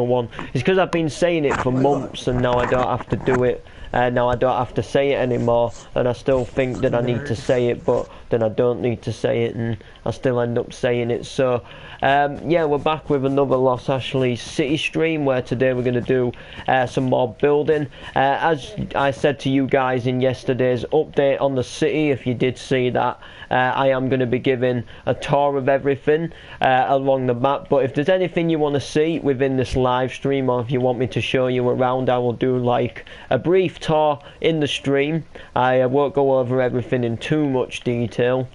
one. It's because I've been saying it for months and now I don't have to do it. Now I don't have to say it anymore, and I still think that I need to say it, but then I don't need to say it, and I still end up saying it. So yeah, we're back with another Los Ashlees city stream, where today we're going to do some more building. As I said to you guys in yesterday's update on the city, if you did see that, I am going to be giving a tour of everything along the map. But if there's anything you want to see within this live stream, or if you want me to show you around, I will do like a brief tour in the stream. I won't go over everything in too much detail,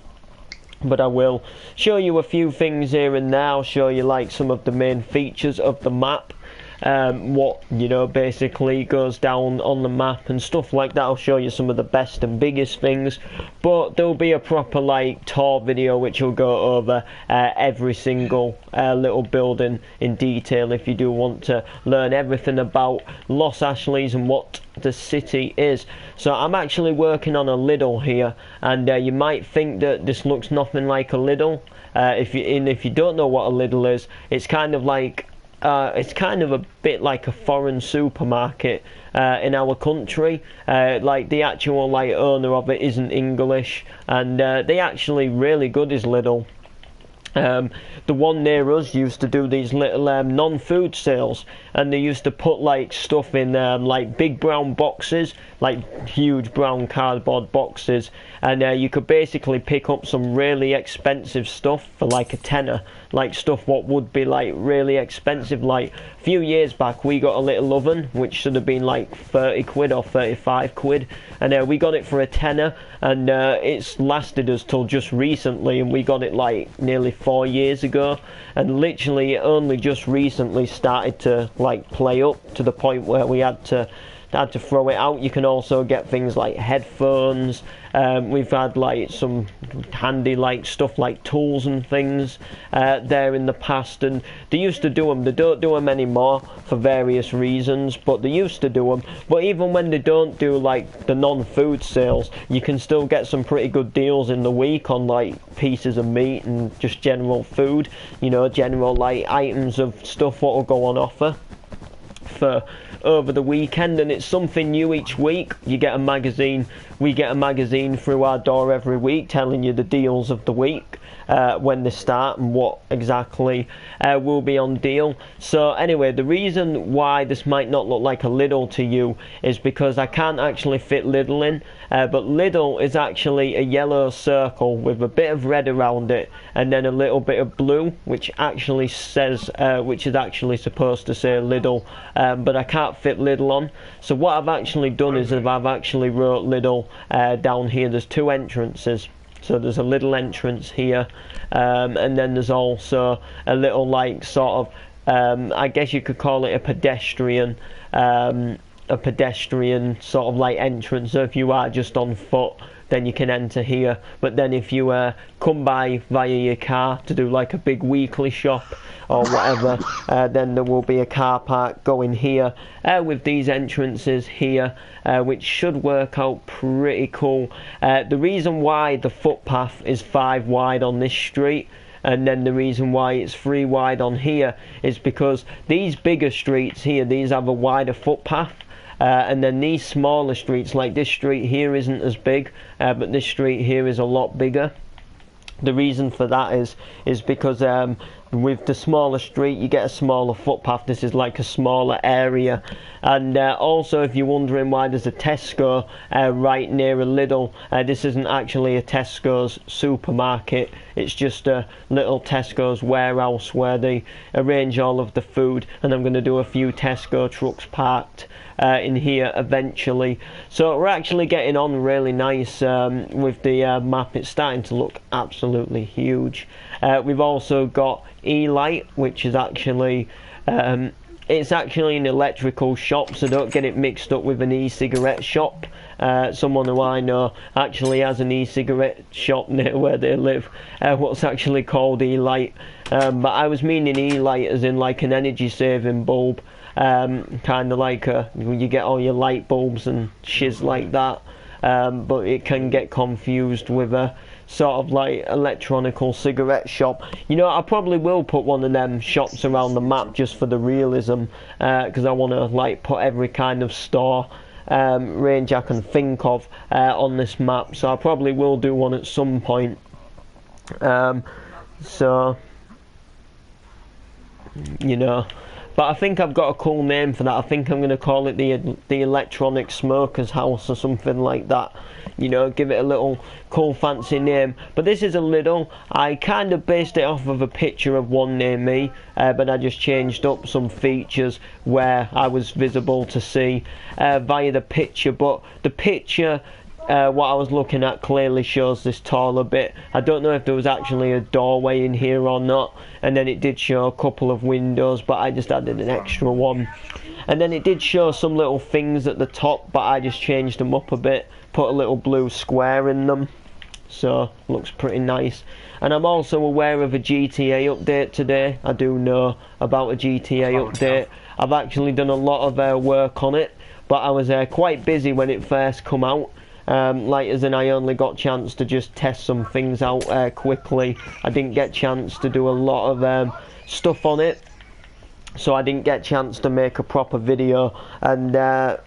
but I will show you a few things here and now, show you like some of the main features of the map, what, you know, basically goes down on the map and stuff like that. I'll show you some of the best and biggest things, but there'll be a proper like tour video which will go over every single little building in detail, if you do want to learn everything about Los Ashlees and what the city is. So I'm actually working on a Lidl here, and you might think that this looks nothing like a Lidl. If you don't know what a Lidl is, it's kind of like it's kind of a bit like a foreign supermarket in our country. Like the actual like owner of it isn't English, and they actually really good is Lidl. The one near us used to do these little non-food sales, and they used to put like stuff in like big brown boxes, like huge brown cardboard boxes, and you could basically pick up some really expensive stuff for like a tenner, like stuff what would be like really expensive. Like a few years back we got a little oven which should have been like 30 quid or 35 quid, and we got it for a tenner, and it's lasted us till just recently, and we got it like nearly 4 years ago, and literally only just recently started to like play up to the point where we had to throw it out. You can also get things like headphones. We've had like some handy like stuff like tools and things there in the past, and they used to do them. They don't do them anymore for various reasons, but they used to do them. But even when they don't do like the non-food sales, you can still get some pretty good deals in the week on like pieces of meat and just general food, you know, general like items of stuff what will go on offer for over the weekend. And it's something new each week. You get a magazine. We get a magazine through our door every week telling you the deals of the week, when they start and what exactly will be on deal. So anyway, the reason why this might not look like a Lidl to you is because I can't actually fit Lidl in, but Lidl is actually a yellow circle with a bit of red around it, and then a little bit of blue which actually says which is actually supposed to say Lidl, but I can't fit Lidl on. So what I've actually done is I've actually wrote Lidl down here. There's two entrances. So there's a little entrance here, and then there's also a little like sort of I guess you could call it a pedestrian sort of like entrance. So if you are just on foot, then you can enter here, but then if you come by via your car to do like a big weekly shop or whatever, then there will be a car park going here with these entrances here, which should work out pretty cool. The reason why the footpath is 5 wide on this street, and then the reason why it's 3 wide on here, is because these bigger streets here, these have a wider footpath. And then these smaller streets, like this street here isn't as big, but this street here is a lot bigger. The reason for that is because with the smaller street you get a smaller footpath. This is like a smaller area. And also, if you're wondering why there's a Tesco right near a Lidl, this isn't actually a Tesco's supermarket. It's just a little Tesco's warehouse where they arrange all of the food, and I'm going to do a few Tesco trucks parked in here eventually. So we're actually getting on really nice with the map. It's starting to look absolutely huge. We've also got E-Light, which is actually it's actually an electrical shop, so don't get it mixed up with an e-cigarette shop. Someone who I know actually has an e-cigarette shop near where they live, what's actually called E-Light, but I was meaning E-Light as in like an energy saving bulb, kind of like you get all your light bulbs and shiz like that, but it can get confused with sort of like electronical cigarette shop. You know, I probably will put one of them shops around the map just for the realism, because I want to like put every kind of store range I can think of on this map, so I probably will do one at some point. So, you know, but I think I've got a cool name for that. I think I'm going to call it the Electronic Smoker's House or something like that. You know, give it a little cool fancy name. But this is a little, I kind of based it off of a picture of one near me, but I just changed up some features where I was visible to see via the picture. But the picture, what I was looking at clearly shows this taller bit. I don't know if there was actually a doorway in here or not, and then it did show a couple of windows, but I just added an extra one. And then it did show some little things at the top, but I just changed them up a bit, put a little blue square in them, so looks pretty nice. And I'm also aware of a GTA update today. I do know about a GTA update. I've actually done a lot of work on it, but I was quite busy when it first come out. Like as in I only got chance to just test some things out quickly. I didn't get chance to do a lot of stuff on it, so I didn't get chance to make a proper video and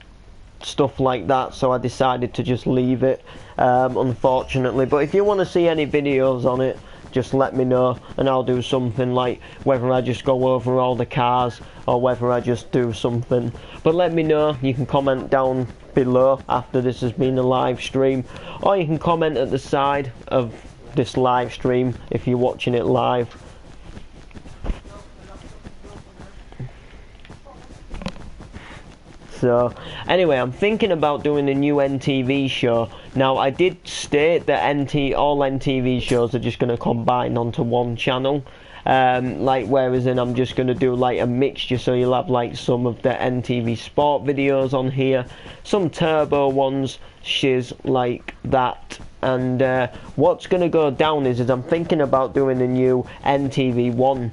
stuff like that, so I decided to just leave it, unfortunately. But if you want to see any videos on it, just let me know and I'll do something, like whether I just go over all the cars or whether I just do something. But let me know. You can comment down below after this has been a live stream, or you can comment at the side of this live stream if you're watching it live. So anyway, I'm thinking about doing a new NTV show. Now, I did state that all NTV shows are just going to combine onto one channel. Like whereas in I'm just going to do like a mixture, so you'll have like some of the NTV sport videos on here, some turbo ones, shiz like that. And what's going to go down is I'm thinking about doing a new NTV1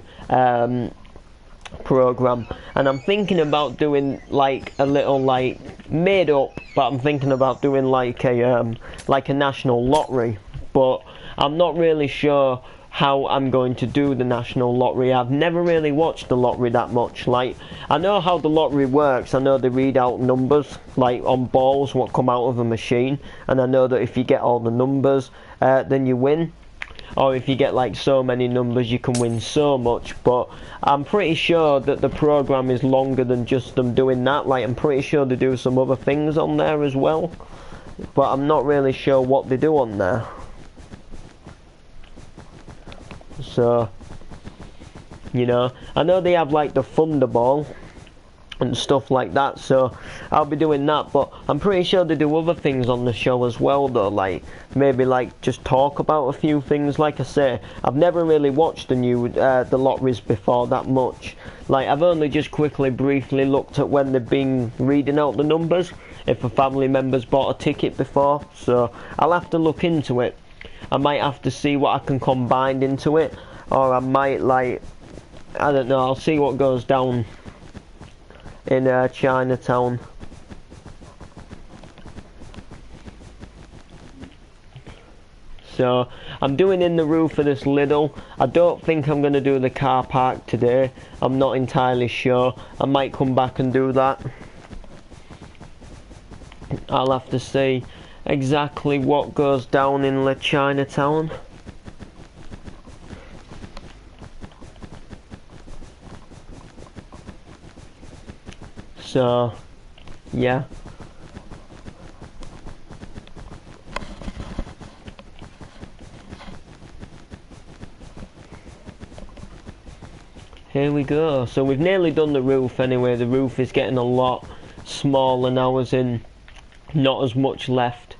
program, and I'm thinking about doing like a little like made up, but I'm thinking about doing like a national lottery, but I'm not really sure how I'm going to do the national lottery. I've never really watched the lottery that much. Like, I know how the lottery works. I know they read out numbers like on balls what come out of a machine, and I know that if you get all the numbers then you win, or if you get like so many numbers you can win so much. But I'm pretty sure that the program is longer than just them doing that. Like, I'm pretty sure they do some other things on there as well, but I'm not really sure what they do on there. So, you know, I know they have like the Thunderball and stuff like that, so I'll be doing that. But I'm pretty sure they do other things on the show as well though, like maybe like just talk about a few things. Like I say, I've never really watched the lotteries before that much. Like, I've only just quickly briefly looked at when they've been reading out the numbers, if a family member's bought a ticket before, so I'll have to look into it. I might have to see what I can combine into it, or I might, like, I don't know, I'll see what goes down in Chinatown. So I'm doing in the roof of this little. I don't think I'm going to do the car park today. I'm not entirely sure. I might come back and do that. I'll have to see exactly what goes down in the Chinatown. So yeah, here we go. So we've nearly done the roof anyway. The roof is getting a lot smaller now, as in not as much left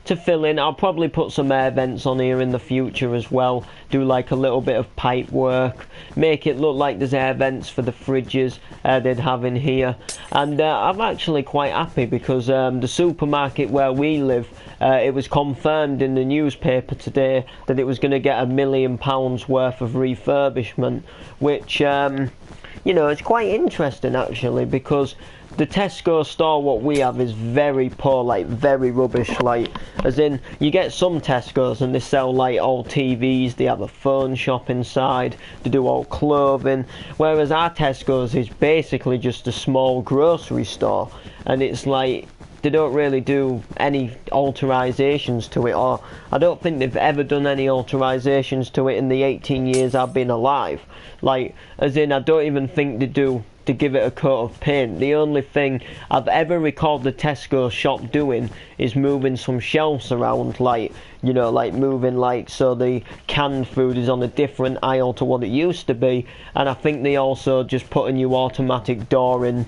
to fill in. I'll probably put some air vents on here in the future as well, do like a little bit of pipe work, make it look like there's air vents for the fridges they'd have in here. And I'm actually quite happy because the supermarket where we live, it was confirmed in the newspaper today that it was going to get £1 million worth of refurbishment, which you know, it's quite interesting actually, because the Tesco store what we have is very poor, like very rubbish, like as in you get some Tesco's and they sell like old TVs, they have a phone shop inside, they do all clothing, whereas our Tesco's is basically just a small grocery store, and it's like they don't really do any authorisations to it, or I don't think they've ever done any authorisations to it in the 18 years I've been alive. Like, as in, I don't even think they do to give it a coat of paint. The only thing I've ever recalled the Tesco shop doing is moving some shelves around, like, you know, like moving like so the canned food is on a different aisle to what it used to be, and I think they also just put a new automatic door in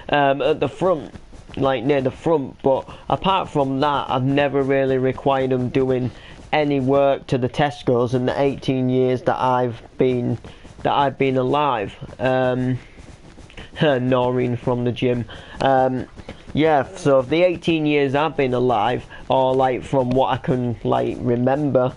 at the front, like near the front. But apart from that, I've never really required them doing any work to the Tesco's in the 18 years that I've been alive. Noreen from the gym. Yeah, so the 18 years I've been alive, or like from what I can like remember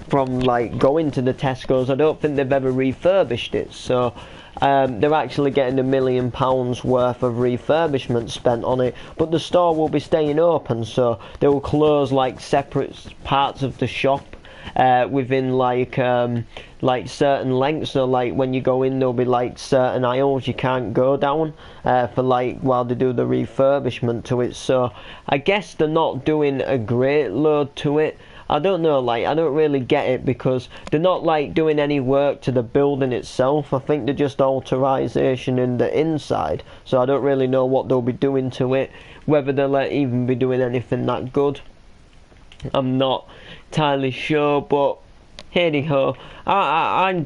from like going to the Tesco's, I don't think they've ever refurbished it. So they're actually getting £1 million worth of refurbishment spent on it, but the store will be staying open, so they will close like separate parts of the shop within like certain lengths. So like when you go in, there'll be like certain aisles you can't go down for like while they do the refurbishment to it. So I guess they're not doing a great load to it. I don't know, like, I don't really get it, because they're not like doing any work to the building itself. I think they're just authorization in the inside, so I don't really know what they'll be doing to it, whether they'll even be doing anything that good. I'm not entirely sure, but hey ho. I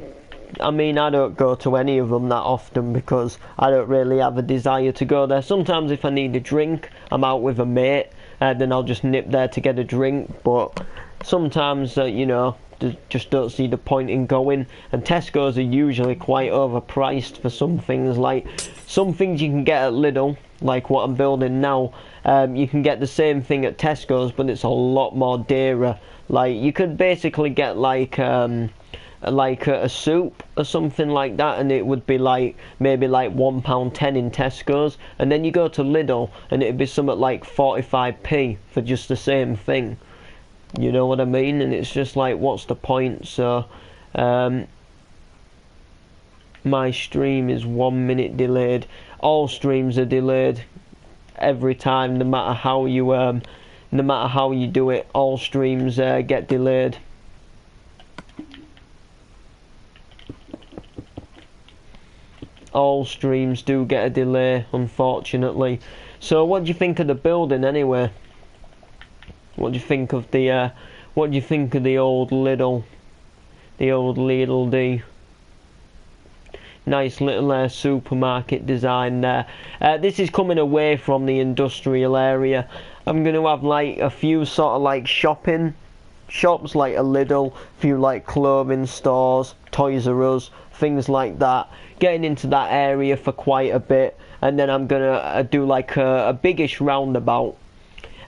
mean, I don't go to any of them that often because I don't really have a desire to go there. Sometimes if I need a drink, I'm out with a mate, then I'll just nip there to get a drink, but sometimes, you know, just don't see the point in going. And Tesco's are usually quite overpriced for some things. Like, some things you can get at Lidl, like what I'm building now, you can get the same thing at Tesco's, but it's a lot more dearer. Like, you could basically get like a soup or something like that, and it would be like maybe like £1.10 in Tesco's, and then you go to Lidl and it'd be something like 45p for just the same thing. You know what I mean? And it's just like, what's the point? So my stream is 1 minute delayed. All streams are delayed every time, no matter how you do it. All streams get delayed. All streams do get a delay, unfortunately. So what do you think of the building anyway? What do you think of the old Lidl? The old Lidl D. Nice little supermarket design there. This is coming away from the industrial area. I'm going to have like a few sort of like shopping shops, like a Lidl, a few like clothing stores, Toys R Us, things like that. Getting into that area for quite a bit, and then I'm going to do like a biggish roundabout.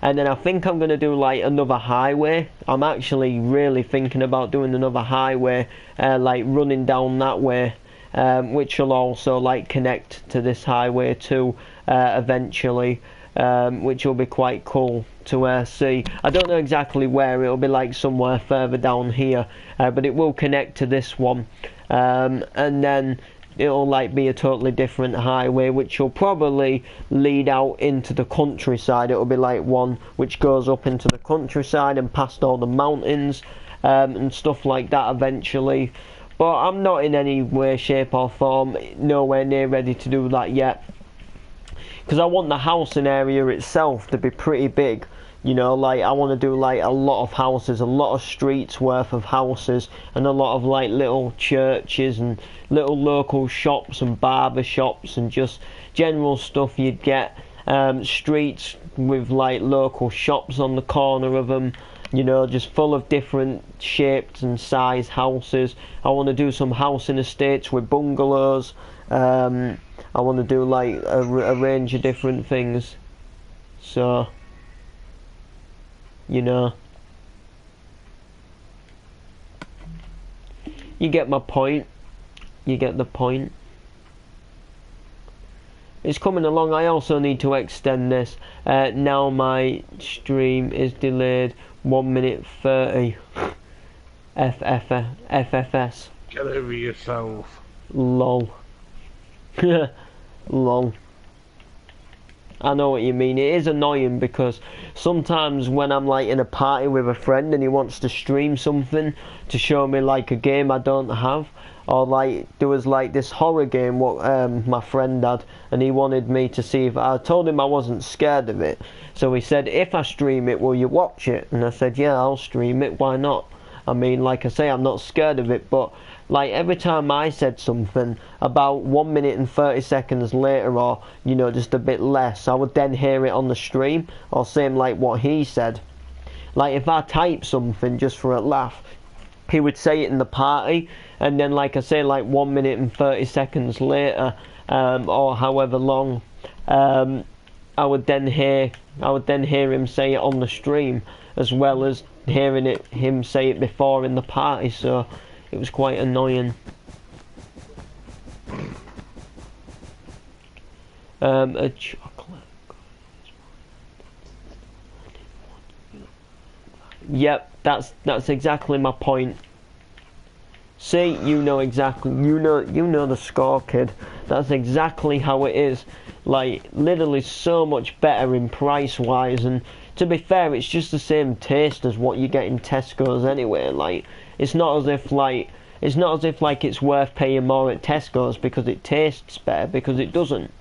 And then I think I'm going to do like another highway. I'm actually really thinking about doing another highway, like running down that way, which will also like connect to this highway too, eventually, which will be quite cool to see. I don't know exactly where. It'll be like somewhere further down here, but it will connect to this one, and then it'll like be a totally different highway, which will probably lead out into the countryside. It'll be like one which goes up into the countryside and past all the mountains and stuff like that eventually. But I'm not in any way, shape or form nowhere near ready to do that yet, because I want the housing area itself to be pretty big. You know, like I want to do like a lot of houses, a lot of streets worth of houses, and a lot of like little churches and little local shops and barber shops and just general stuff you'd get. Streets with like local shops on the corner of them, you know, just full of different shaped and size houses. I want to do some housing estates with bungalows. I want to do like a range of different things. So, you know, you get my point. You get the point. it's coming along. I also need to extend this. Now my stream is delayed 1 minute 30. FFS. Get over yourself. Lol. Lol. I know what you mean. It is annoying because sometimes when I'm like in a party with a friend and he wants to stream something to show me like a game I don't have, or like there was like this horror game what my friend had, and he wanted me to see if I told him I wasn't scared of it. So he said, if I stream it, will you watch it? And I said, yeah, I'll stream it. Why not? I mean, like I say, I'm not scared of it, but like every time I said something, about 1 minute and 30 seconds later, or you know, just a bit less, I would then hear it on the stream, or same like what he said. Like if I type something just for a laugh, he would say it in the party, and then like I say, like 1 minute and 30 seconds later, or however long, I would then hear him say it on the stream, as well as hearing him say it before in the party. So it was quite annoying. A chocolate. Yep, that's exactly my point. See, you know exactly. You know the score, kid. That's exactly how it is. Like literally so much better in price wise, and to be fair, it's just the same taste as what you get in Tesco's anyway. Like it's not as if like it's worth paying more at Tesco's because it tastes better, because it doesn't.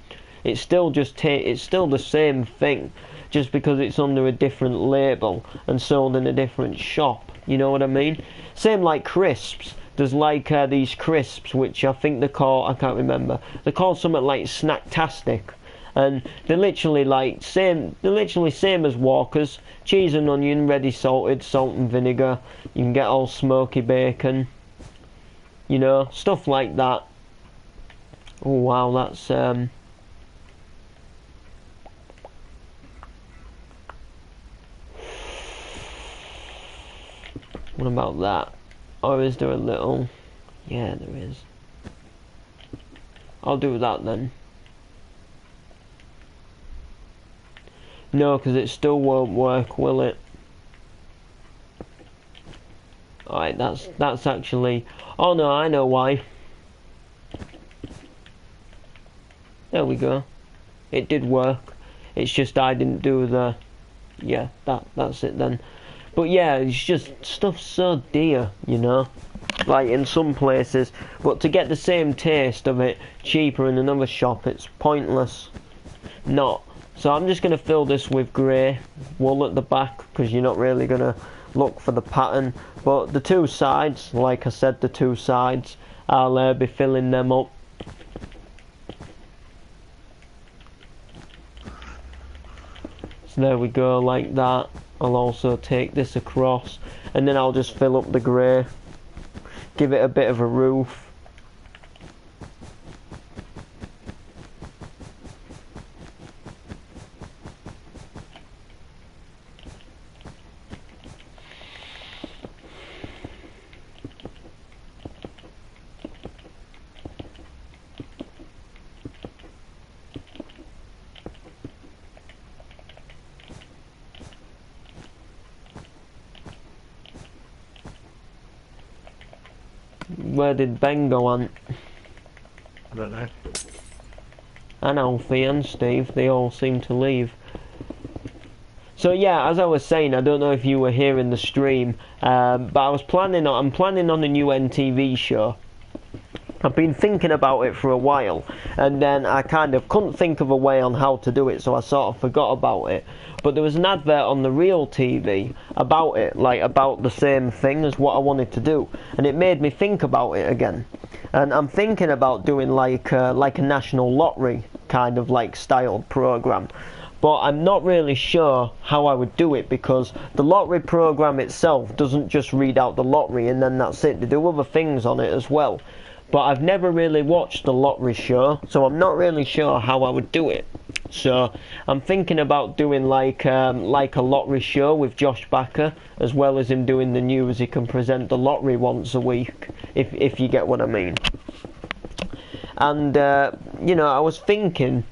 It's still it's still the same thing, just because it's under a different label and sold in a different shop. You know what I mean? Same like crisps. There's like these crisps which I think they're called, I can't remember. They're called something like Snacktastic, and they're literally like same. They're literally same as Walker's. Cheese and onion, ready salted, salt and vinegar. You can get all smoky bacon. You know, stuff like that. Oh wow, that's what about that? Or is there a little? Yeah, there is. I'll do that then. No, because it still won't work, will it? Alright, that's actually... Oh no, I know why. There we go. It did work. It's just I didn't do the... Yeah, that's it then. But yeah, it's just stuff's so dear, you know, like in some places. But to get the same taste of it cheaper in another shop, it's pointless. Not. So I'm just going to fill this with grey wool at the back, because you're not really going to look for the pattern. But the two sides, like I said, the two sides, I'll be filling them up. So there we go, like that. I'll also take this across, and then I'll just fill up the grey, give it a bit of a roof. Where did Ben go on? I don't know. And Alfie and Steve, they all seem to leave. So yeah, as I was saying, I don't know if you were here in the stream, but I'm planning on a new NTV show. I've been thinking about it for a while, and then I kind of couldn't think of a way on how to do it, so I sort of forgot about it. But there was an advert on the real TV about it, like about the same thing as what I wanted to do, and it made me think about it again. And I'm thinking about doing like a national lottery kind of like styled program. But I'm not really sure how I would do it, because the lottery program itself doesn't just read out the lottery and then that's it. They do other things on it as well. But I've never really watched the lottery show, so I'm not really sure how I would do it. So I'm thinking about doing like a lottery show with Josh Backer, as well as him doing the news. He can present the lottery once a week, if you get what I mean. And you know, I was thinking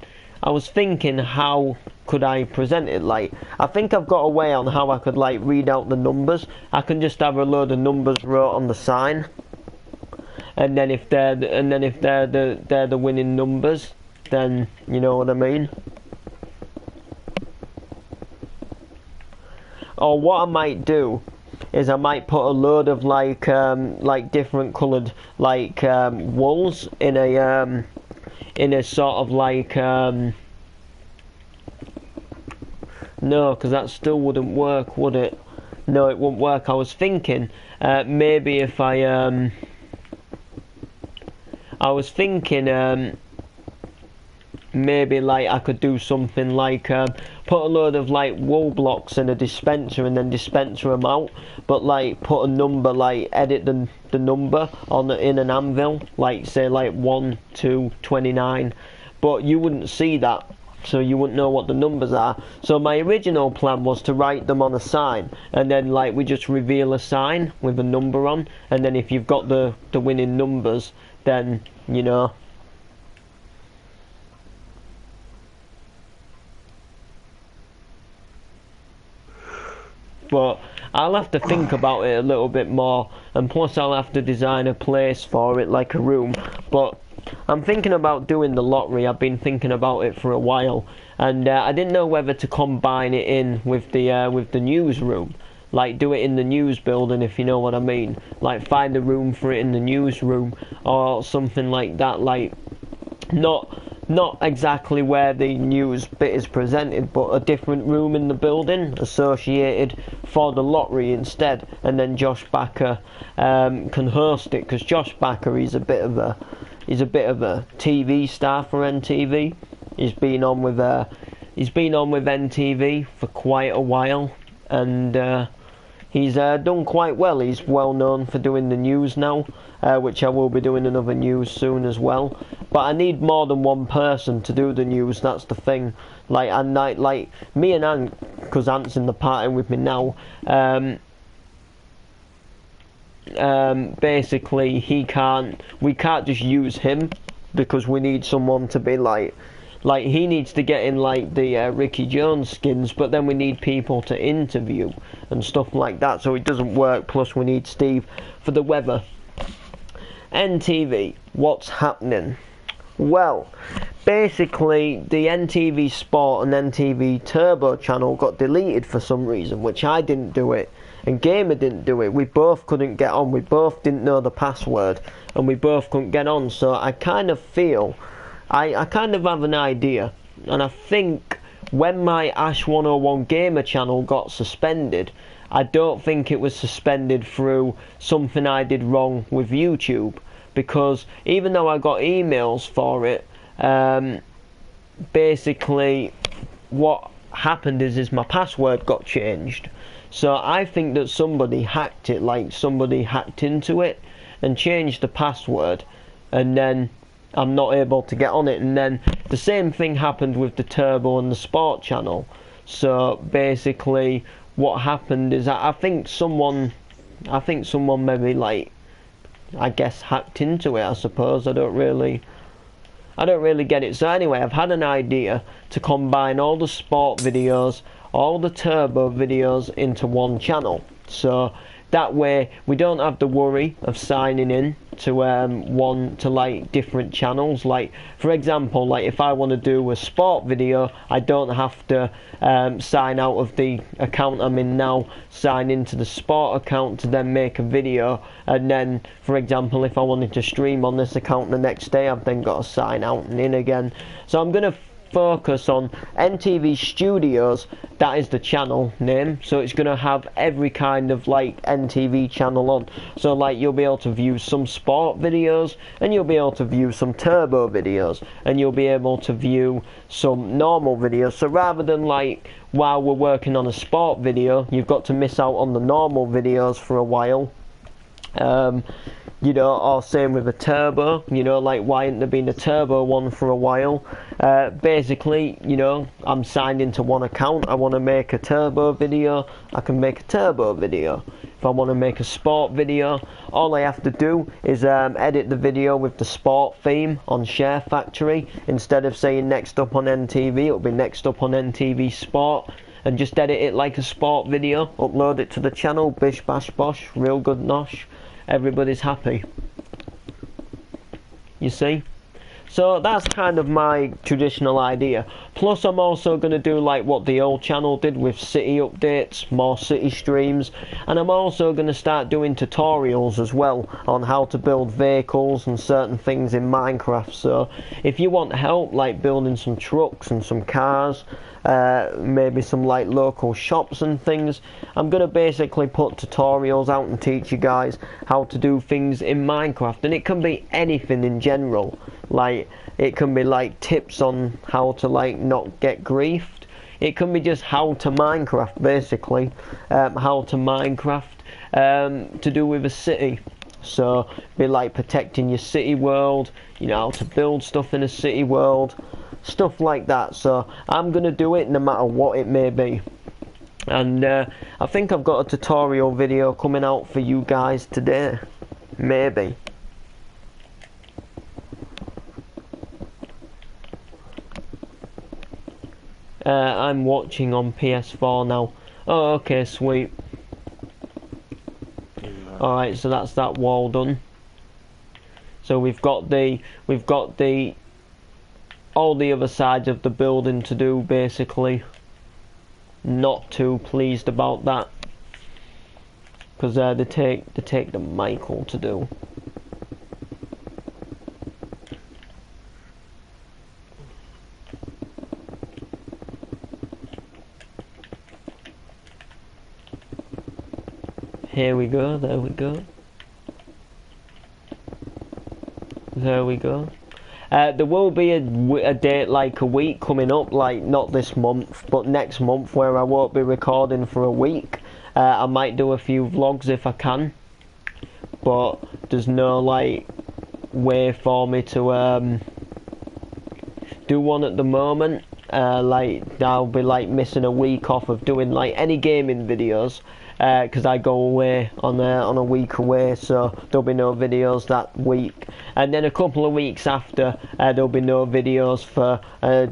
I was thinking, how could I present it? Like, I think I've got a way on how I could like read out the numbers. I can just have a load of numbers wrote on the sign, and then if they're the winning numbers, then you know what I mean. Or what I might do is I might put a load of like different coloured wools in a sort of like no, because that still wouldn't work, would it? No, it wouldn't work. I was thinking maybe if I was thinking maybe like I could do something like put a load of like wool blocks in a dispenser and then dispenser them out, but like put a number, like edit the number on in an anvil, like say like 1 2 29, but you wouldn't see that, so you wouldn't know what the numbers are. So my original plan was to write them on a sign, and then like we just reveal a sign with a number on, and then if you've got the winning numbers, then you know. But I'll have to think about it a little bit more, and plus I'll have to design a place for it, like a room. But I'm thinking about doing the lottery. I've been thinking about it for a while, and I didn't know whether to combine it in with the newsroom, like do it in the news building, if you know what I mean. Like find a room for it in the newsroom or something like that. Like not exactly where the news bit is presented, but a different room in the building associated for the lottery instead, and then Josh Backer can host it, because Josh Backer he's a bit of a TV star for NTV. He's been on with NTV for quite a while, and he's done quite well. He's well known for doing the news now, which I will be doing another news soon as well. But I need more than one person to do the news. That's the thing. Like me and Ant, because Ant's in the party with me now. Basically, we can't just use him, because we need someone to be like he needs to get in like the Ricky Jones skins, but then we need people to interview and stuff like that, so it doesn't work. Plus we need Steve for the weather. NTV, what's happening? Well, basically the NTV Sport and NTV Turbo channel got deleted for some reason, which I didn't do it and Gamer didn't do it. We both couldn't get on, we both didn't know the password, and we both couldn't get on. So I kind of feel, I kind of have an idea, and I think when my Ash 101 Gamer channel got suspended, I don't think it was suspended through something I did wrong with YouTube, because even though I got emails for it, basically what happened is my password got changed. So I think that somebody hacked it, like somebody hacked into it and changed the password, and then I'm not able to get on it. And then the same thing happened with the Turbo and the Sport channel. So basically what happened is I think someone maybe, like, I guess hacked into it, I suppose. I don't really get it. So anyway, I've had an idea to combine all the sport videos, all the Turbo videos into one channel. So that way we don't have the worry of signing in to like different channels. Like for example, like if I want to do a sport video, I don't have to sign out of the account I'm in now, sign into the sport account to then make a video, and then for example if I wanted to stream on this account the next day, I've then got to sign out and in again. So I'm going to focus on NTV Studios. That is the channel name, so it's going to have every kind of like NTV channel on. So like you'll be able to view some sport videos, and you'll be able to view some Turbo videos, and you'll be able to view some normal videos. So rather than like while we're working on a sport video you've got to miss out on the normal videos for a while, You know, or same with a turbo, you know, like why hadn't there been a turbo one for a while? Basically, you know, I'm signed into one account. I want to make a turbo video, I can make a turbo video. If I want to make a sport video, all I have to do is edit the video with the sport theme on Share Factory. Instead of saying next up on NTV, it'll be next up on NTV Sport. And just edit it like a sport video, upload it to the channel, bish bash bosh, real good nosh. Everybody's happy. You see? So that's kind of my traditional idea. Plus I'm also going to do like what the old channel did with city updates, more city streams. And I'm also going to start doing tutorials as well on how to build vehicles and certain things in Minecraft. So if you want help like building some trucks and some cars, maybe some like local shops and things, I'm going to basically put tutorials out and teach you guys how to do things in Minecraft. And it can be anything in general. Like, it can be like tips on how to like not get griefed. It can be just how to Minecraft, basically. How to Minecraft to do with a city. So, be like protecting your city world, you know, how to build stuff in a city world, stuff like that. So, I'm going to do it no matter what it may be. And I think I've got a tutorial video coming out for you guys today. Maybe. I'm watching on PS4 now. Oh, okay, sweet. Alright, so that's that wall done. So we've got all the other sides of the building to do, basically. Not too pleased about that, because they take the Michael to do. Here we go, there we go. There we go. There will be a date like a week coming up, like not this month, but next month, where I won't be recording for a week. I might do a few vlogs if I can, but there's no like way for me to do one at the moment. Like I'll be like missing a week off of doing like any gaming videos. Because I go away on a week away, so there'll be no videos that week. And then a couple of weeks after, there'll be no videos for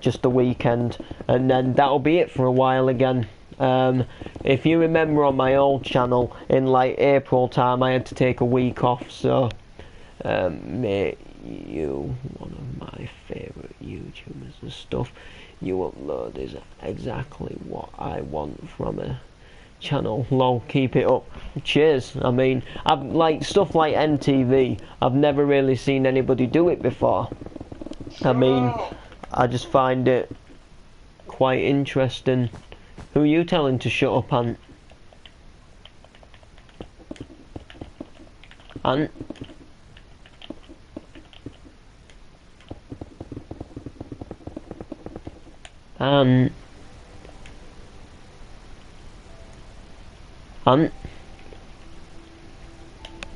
just the weekend. And then that'll be it for a while again. If you remember on my old channel, in like April time, I had to take a week off. So, mate, you one of my favourite YouTubers and stuff. You upload is exactly what I want from a channel. Lol, keep it up. Cheers. I mean, I've like stuff like NTV, I've never really seen anybody do it before. I mean, I just find it quite interesting. Who are you telling to shut up, Ant? Ant? Ant?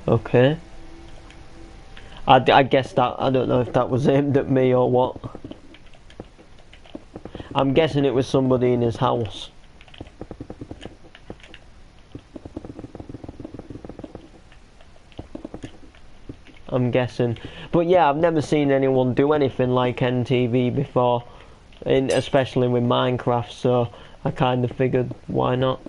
Okay. I guess that, I don't know if that was aimed at me or what. I'm guessing it was somebody in his house. I'm guessing. But yeah, I've never seen anyone do anything like NTV before, especially with Minecraft, so I kind of figured, why not?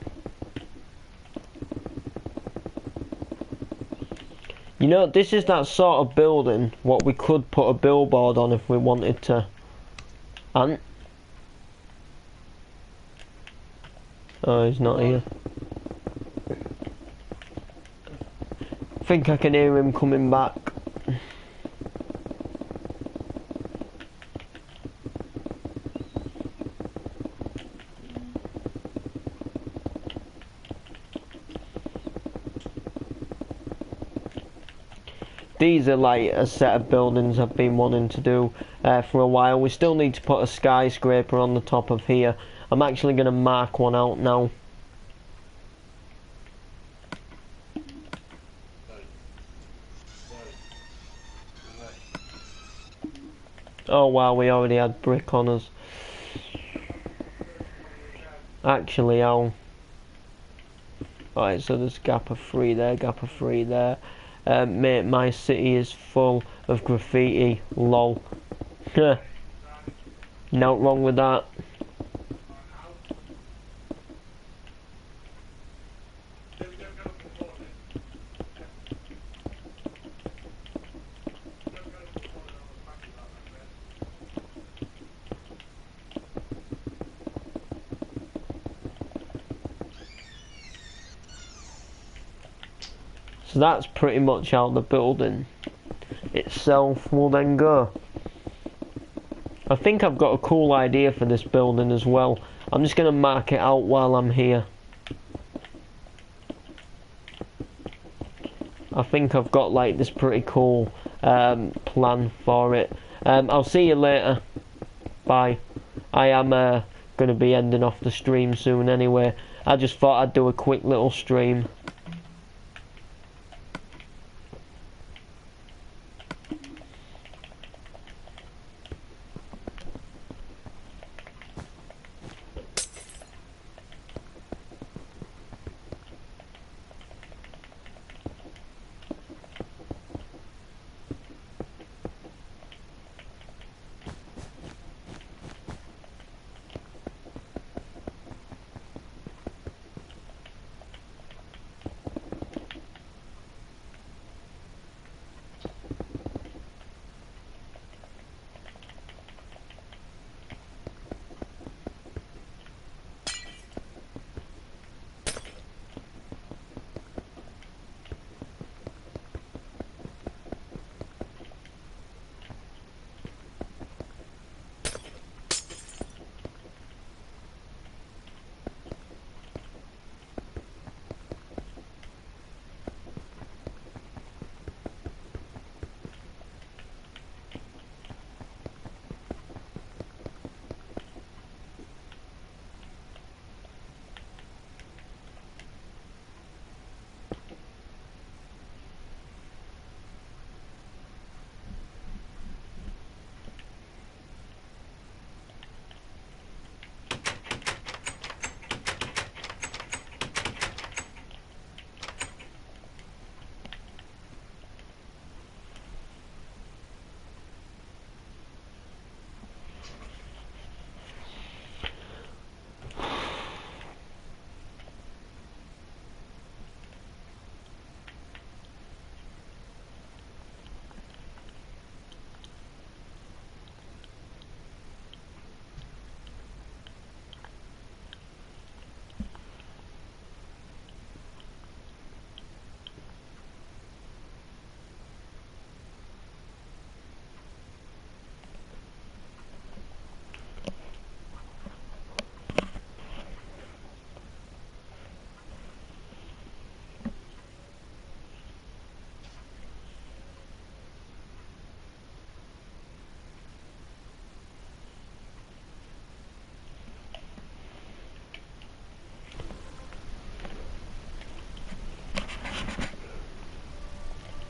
You know, this is that sort of building what we could put a billboard on if we wanted to. Ant? Oh, he's not here. I think I can hear him coming back. These are like a set of buildings I've been wanting to do for a while. We still need to put a skyscraper on the top of here. I'm actually going to mark one out now. Oh wow, we already had brick on us. Actually, Alright, so there's gap of 3 there, gap of 3 there. Mate, my city is full of graffiti. Lol. No wrong with that. So that's pretty much how the building itself will then go. I think I've got a cool idea for this building as well. I'm just going to mark it out while I'm here. I think I've got like this pretty cool plan for it. I'll see you later. Bye. I am going to be ending off the stream soon anyway. I just thought I'd do a quick little stream.